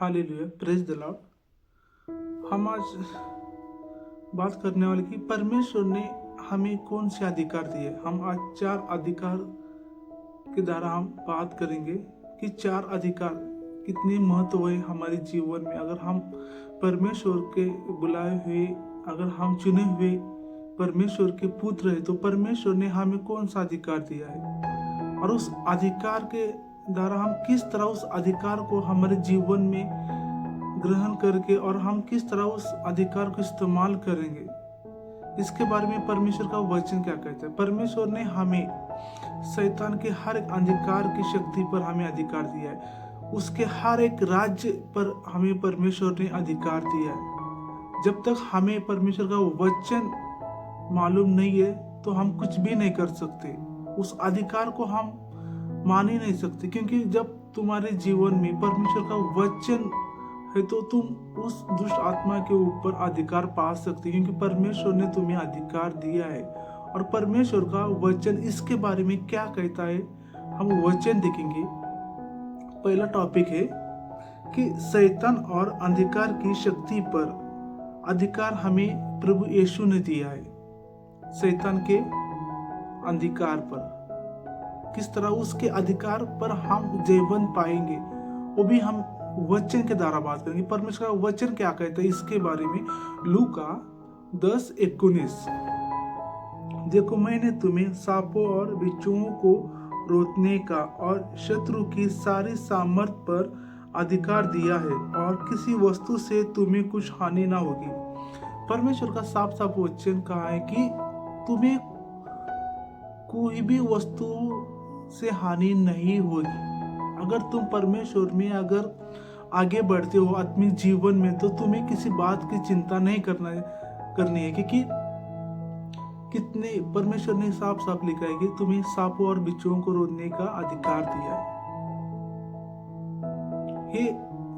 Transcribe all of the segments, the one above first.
Hallelujah, praise the Lord. हम आज बात करने वाले कि परमेश्वर ने हमें कौन से अधिकार दिए। हम आज 4 अधिकार के द्वारा हम बात करेंगे कि 4 अधिकार कितने महत्व है हमारे जीवन में। अगर हम परमेश्वर के बुलाए हुए, अगर हम चुने हुए परमेश्वर के पुत्र है, तो परमेश्वर ने हमें कौन सा अधिकार दिया है और उस अधिकार के द्वारा हम किस तरह उस अधिकार को हमारे जीवन में ग्रहण करके और हम किस तरह उस अधिकार को इस्तेमाल करेंगे, इसके बारे में परमेश्वर का वचन क्या कहता है। परमेश्वर ने हमें शैतान के हर एक अंधकार की शक्ति पर हमें अधिकार दिया है। उसके हर एक राज्य पर हमें परमेश्वर ने अधिकार दिया है। जब तक हमें परमेश्वर का वचन मालूम नहीं है तो हम कुछ भी नहीं कर सकते। उस अधिकार को हम मान ही नहीं सकते, क्योंकि जब तुम्हारे जीवन में परमेश्वर का वचन है तो तुम उस दुष्ट आत्मा के ऊपर अधिकार पा सकते, क्योंकि परमेश्वर ने तुम्हें अधिकार दिया है। और परमेश्वर का वचन इसके बारे में क्या कहता है, हम वचन देखेंगे। पहला टॉपिक है कि शैतान और अंधकार की शक्ति पर अधिकार हमें प्रभु यीशु ने दिया है। शैतान के अंधकार पर किस तरह उसके अधिकार पर हम जीवन पाएंगे, वो भी हम वचन के द्वारा बात करेंगे। परमेश्वर का वचन क्या कहता है इसके बारे में। लूका 10:19, देखो मैंने तुम्हें सांपों और बिच्छुओं को रोकने का और शत्रु की सारी सामर्थ पर अधिकार दिया है और किसी वस्तु से तुम्हें कुछ हानि ना होगी। परमेश्वर का साफ साफ वचन कहा है कि तुम्हें कोई भी वस्तु से हानि नहीं होगी। अगर तुम परमेश्वर में अगर आगे बढ़ते हो आत्मिक जीवन में, तो तुम्हें किसी बात की चिंता नहीं करनी है, क्योंकि कितने परमेश्वर ने साफ साफ लिखा है कि तुम्हें सांपों और बिच्छुओं को रोकने का अधिकार दिया है।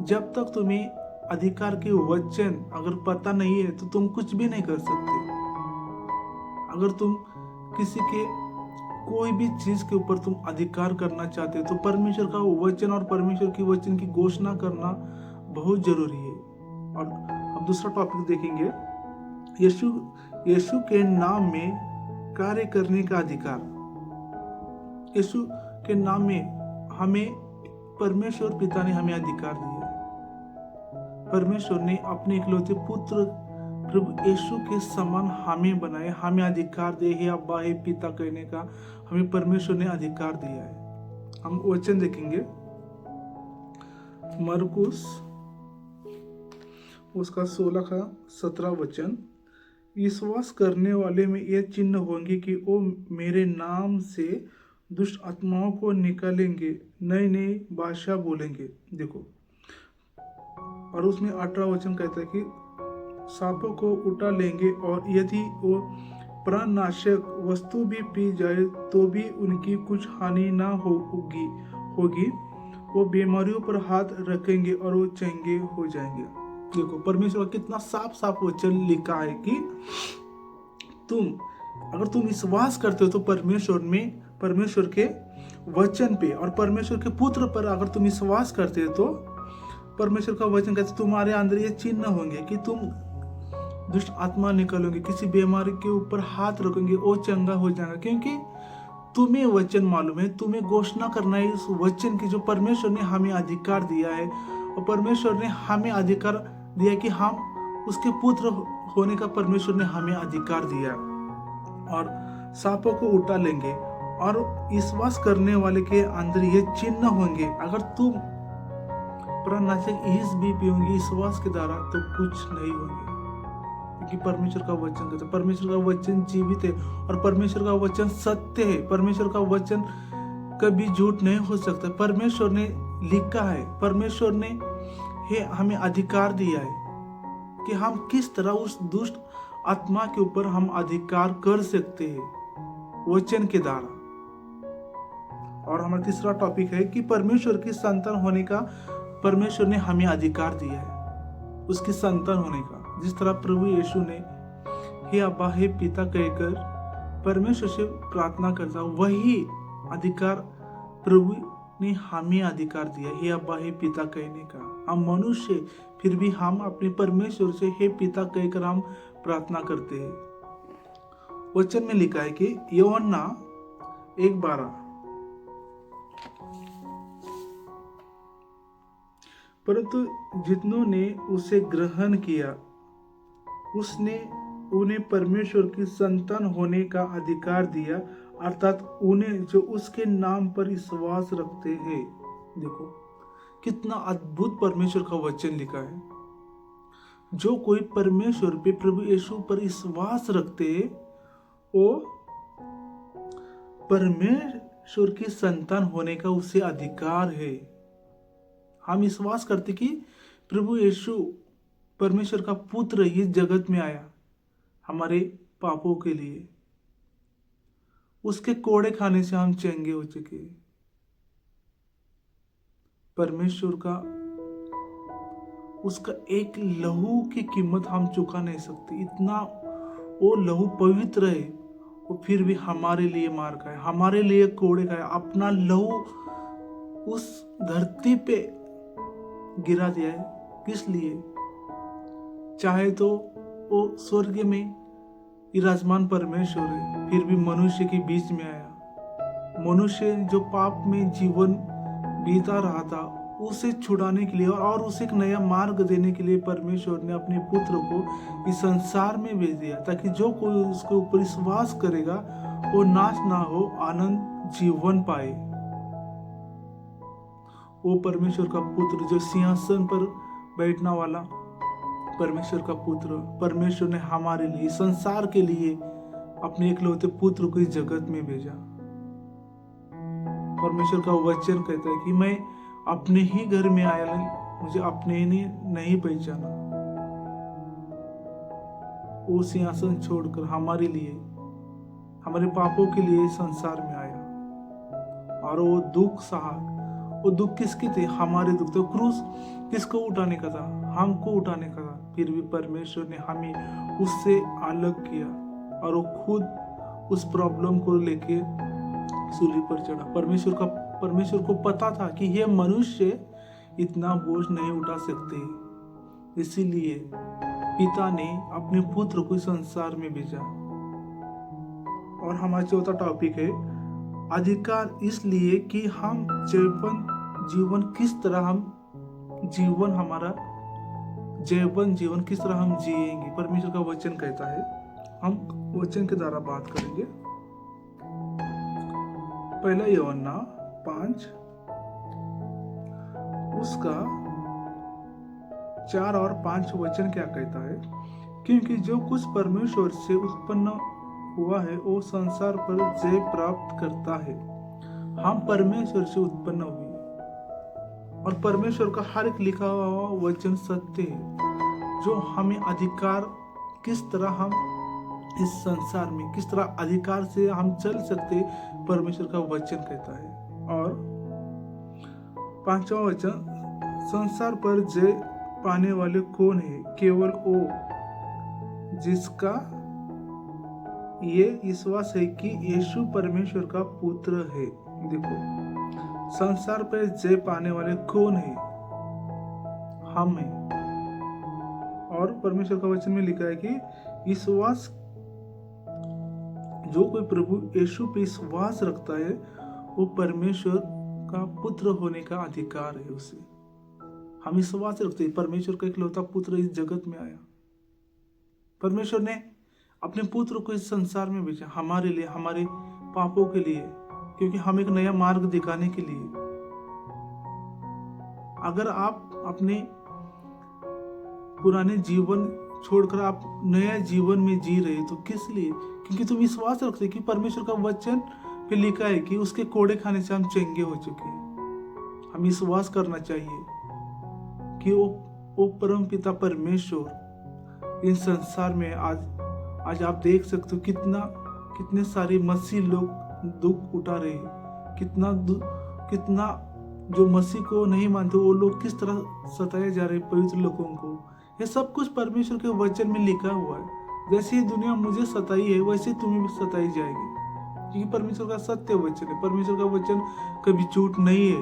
जब तक तुम्हें अधिकार के वचन अगर पता नहीं है तो तुम कुछ भी नहीं कर सकते। अगर तुम किसी के कोई भी चीज के ऊपर तुम अधिकार करना चाहते हो तो परमेश्वर का वचन और परमेश्वर की वचन की घोषणा करना बहुत जरूरी है। और हम दूसरा टॉपिक देखेंगे, यीशु के नाम में कार्य करने का अधिकार। यीशु के नाम में हमें परमेश्वर पिता ने हमें अधिकार दिया। परमेश्वर ने अपने इकलौते पुत्र प्रभु यीशु के समान हमें बनाए, हमें अधिकार दे, हे अब्बा हे पिता कहने का हमें परमेश्वर ने अधिकार दिया है। हम वचन देखेंगे, मरकुस उसका 16-17 वचन। विश्वास करने वाले में यह चिन्ह होंगे कि वो मेरे नाम से दुष्ट आत्माओं को निकालेंगे, नई नई भाषा बोलेंगे। देखो, और उसमें 18 वचन कहता है कि सांपों को उठा लेंगे और यदि वो प्राणनाशक वस्तु भी पी जाए तो भी उनकी कुछ हानि ना होगी। वो बीमारियों पर हाथ रखेंगे और वो चंगे हो जाएंगे। देखो, परमेश्वर कितना साफ साफ वचन लिखा है कि अगर तुम विश्वास करते हो तो परमेश्वर के वचन पे और परमेश्वर के पुत्र पर अगर तुम विश्वास करते हो तो परमेश्वर का वचन कहते तुम्हारे अंदर ये चिन्ह होंगे कि तुम दुष्ट आत्मा निकालोगे, किसी बीमारी के ऊपर हाथ रखोगे, वो चंगा हो जाएगा, क्योंकि तुम्हें वचन मालूम है। तुम्हें घोषणा करना है इस वचन की जो परमेश्वर ने हमें अधिकार दिया है। और परमेश्वर ने हमें अधिकार दिया कि हम उसके पुत्र होने का परमेश्वर ने हमें अधिकार दिया। और सांपों को उठा लेंगे और विश्वास करने वाले के अंदर ये चिन्ह होंगे। अगर तुम प्राणनाशक ईस भी पियोगे विश्वास के द्वारा तो कुछ नहीं होंगे, क्योंकि परमेश्वर का वचन कहता है। परमेश्वर का वचन जीवित है और परमेश्वर का वचन सत्य है। परमेश्वर का वचन कभी झूठ नहीं हो सकता। परमेश्वर ने लिखा है, परमेश्वर ने हमें अधिकार दिया है कि हम किस तरह उस दुष्ट आत्मा के ऊपर हम अधिकार कर सकते हैं वचन के द्वारा। और हमारा तीसरा टॉपिक है कि परमेश्वर की संतान होने का परमेश्वर ने हमें अधिकार दिया है, उसकी संतान होने का। जिस तरह प्रभु यीशु ने हे अब्बा हे पिता कहकर परमेश्वर से प्रार्थना करता, वही अधिकार प्रभु ने हमें अधिकार दिया हे अब्बा हे पिता कहने का। हम मनुष्य फिर भी हम अपने परमेश्वर से हे पिता कहकर हम प्रार्थना करते हैं। वचन में लिखा है कि यूहन्ना 1:12, परंतु जितनों ने उसे ग्रहण किया उसने उन्हें परमेश्वर की संतान होने का अधिकार दिया, अर्थात उन्हें जो उसके नाम पर विश्वास रखते हैं। देखो कितना अद्भुत परमेश्वर का वचन लिखा है। जो कोई परमेश्वर पे प्रभु यीशु पर विश्वास रखते हैं वो परमेश्वर की संतान होने का उसे अधिकार है। हम विश्वास करते कि प्रभु यीशु परमेश्वर का पुत्र इस जगत में आया हमारे पापों के लिए। उसके कोड़े खाने से हम चंगे हो चुके। परमेश्वर का उसका एक लहू की कीमत हम चुका नहीं सकते। इतना वो लहू पवित्र है, वो फिर भी हमारे लिए मार खाए, हमारे लिए कोड़े खाए, अपना लहू उस धरती पे गिरा दिया है। किस लिए? चाहे तो वो स्वर्ग में विराजमान परमेश्वर है, फिर भी मनुष्य के बीच में आया। मनुष्य जो पाप में जीवन बीता रहा था उसे छुड़ाने के लिए और उसे एक नया मार्ग देने के लिए परमेश्वर ने अपने पुत्र को इस संसार में भेज दिया, ताकि जो कोई उसके ऊपर विश्वास करेगा वो नाश ना हो, आनंद जीवन पाए। वो परमेश्वर का पुत्र जो सिंहासन पर बैठने वाला परमेश्वर का पुत्र, परमेश्वर ने हमारे लिए संसार के लिए अपने इकलौते पुत्र को इस जगत में भेजा। परमेश्वर का वचन कहता है कि मैं अपने ही घर में आया, मुझे अपने ने नहीं पहचाना। वो सिंहासन छोड़कर हमारे लिए, हमारे पापों के लिए संसार में आया और वो दुख सहा। वो दुख किसके थे? हमारे दुख। तो क्रूस किसको उठाने का था? हमको उठाने का था। फिर भी परमेश्वर ने हमें उससे अलग किया और वो खुद उस प्रॉब्लम को लेके सूली पर चढ़ा। परमेश्वर को पता था कि ये मनुष्य इतना बोझ नहीं उठा सकते, इसीलिए पिता ने अपने पुत्र को संसार में भेजा। और हमारा चौथा टॉपिक है अधिकार, इसलिए कि हम जीवन किस तरह हम जीवन किस तरह हम जिएंगे। परमेश्वर का वचन कहता है, हम वचन के द्वारा बात करेंगे। पहला यूहन्ना 5 उसका 4 और 5 वचन क्या कहता है? क्योंकि जो कुछ परमेश्वर से उत्पन्न हुआ है वो संसार पर जय प्राप्त करता है। हम परमेश्वर से उत्पन्न हुए और परमेश्वर का हर एक लिखा हुआ वचन सत्य है। जो हमें अधिकार, किस तरह हम इस संसार में किस तरह अधिकार से हम चल सकते, परमेश्वर का वचन कहता है। और 5वां वचन, संसार पर जय पाने वाले कौन है? केवल वो जिसका ये विश्वास है कि यीशु परमेश्वर का पुत्र है। देखो, संसार पर जय पाने वाले कौन है? हम हैं। और परमेश्वर का वचन में लिखा है कि विश्वास, जो कोई प्रभु यीशु पे विश्वास रखता है वो परमेश्वर का पुत्र होने का अधिकार है उसे। हम विश्वास रखते हैं परमेश्वर का इकलौता पुत्र इस जगत में आया। परमेश्वर ने अपने पुत्र को इस संसार में भेजा हमारे लिए, हमारे पापों के लिए, क्योंकि हम एक नया मार्ग दिखाने के लिए। अगर आप अपने पुराने जीवन छोड़कर आप नया जीवन में जी रहे तो किस लिए? क्योंकि तुम विश्वास रखते कि परमेश्वर का वचन पे लिखा है कि उसके कोड़े खाने से हम चंगे हो चुके हैं। हम विश्वास करना चाहिए कि वो परम पिता परमेश्वर इस संसार में आज आप देख सकते हो कितने सारे मसीह लोग दुख उठा रहे हैं। कितना जो मसीह को नहीं मानते वो लोग किस तरह सताए जा रहे पवित्र लोगों को। ये सब कुछ परमेश्वर के वचन में लिखा हुआ है। जैसे ही दुनिया मुझे सताई है वैसे तुम्हें भी सताई जाएगी। क्योंकि परमेश्वर का सत्य वचन है, परमेश्वर का वचन कभी झूठ नहीं है।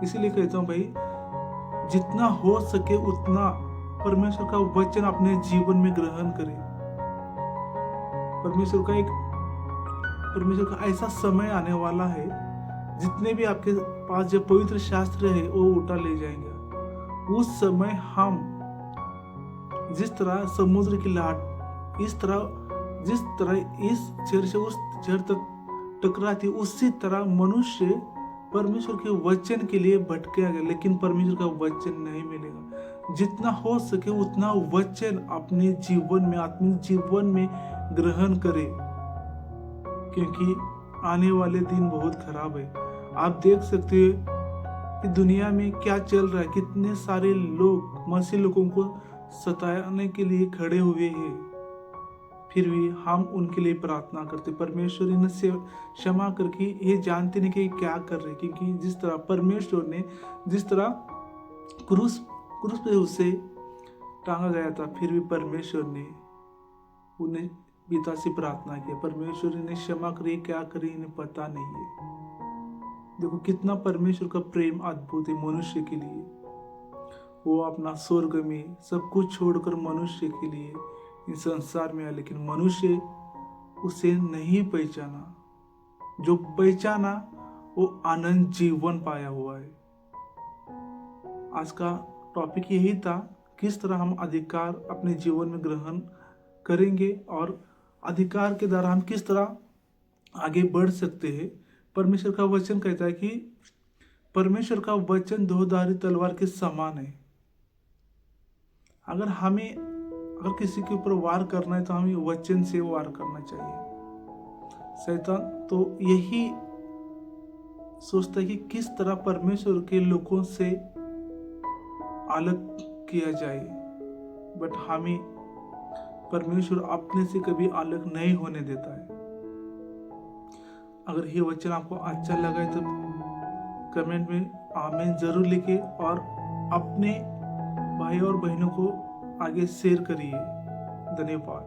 इसीलिए कहता हूँ भाई, जितना हो सके उतना परमेश्वर का वचन अपने जीवन में ग्रहण करें। परमेश्वर का ऐसा समय आने वाला है, जितने भी आपके पास जो पवित्र शास्त्र है वो उठा ले जाएंगे। उस समय हम जिस तरह समुद्र की लाट जिस तरह इस चर से उस चर तक टकराती, उसी तरह मनुष्य परमेश्वर के वचन के लिए भटकेगा, लेकिन परमेश्वर का वचन नहीं मिलेगा। जितना हो सके उतना वचन अपने जीवन में, आत्मिक जीवन में ग्रहण करें, क्योंकि आने वाले दिन बहुत खराब है। आप देख सकते हैं कि दुनिया में क्या चल रहा है, कितने सारे लोग मसीह लोगों को सताने के लिए खड़े हुए हैं, फिर भी हम उनके लिए प्रार्थना करते। परमेश्वर इनसे क्षमा करके ये जानते नहीं कि क्या कर रहे, क्योंकि जिस तरह परमेश्वर ने जिस तरह क्रूस पे उसे टांगा गया था, फिर भी परमेश्वर ने उन्हें पिता से प्रार्थना किया, परमेश्वर इन्हें क्षमा करे, क्या करे इन्हें पता नहीं है। देखो कितना परमेश्वर का प्रेम अद्भुत है मनुष्य के लिए। वो अपना स्वर्ग में सब कुछ छोड़कर मनुष्य के लिए इस संसार में आया, लेकिन मनुष्य उसे नहीं पहचाना। जो पहचाना वो आनंद जीवन पाया हुआ है। आज का टॉपिक यही था, किस तरह हम अधिकार अपने जीवन में ग्रहण करेंगे और अधिकार के द्वारा हम किस तरह आगे बढ़ सकते हैं। परमेश्वर का वचन कहता है कि परमेश्वर का वचन दोधारी तलवार के समान है। अगर किसी के ऊपर वार करना है तो हमें वचन से वार करना चाहिए। शैतान तो यही सोचता है कि किस तरह परमेश्वर के लोगों से अलग किया जाए, बट हमें परमेश्वर अपने से कभी अलग नहीं होने देता है। अगर ये वचन आपको अच्छा लगा है तो कमेंट में आमीन जरूर लिखिए और अपने भाई और बहनों को आगे शेयर करिए। धन्यवाद।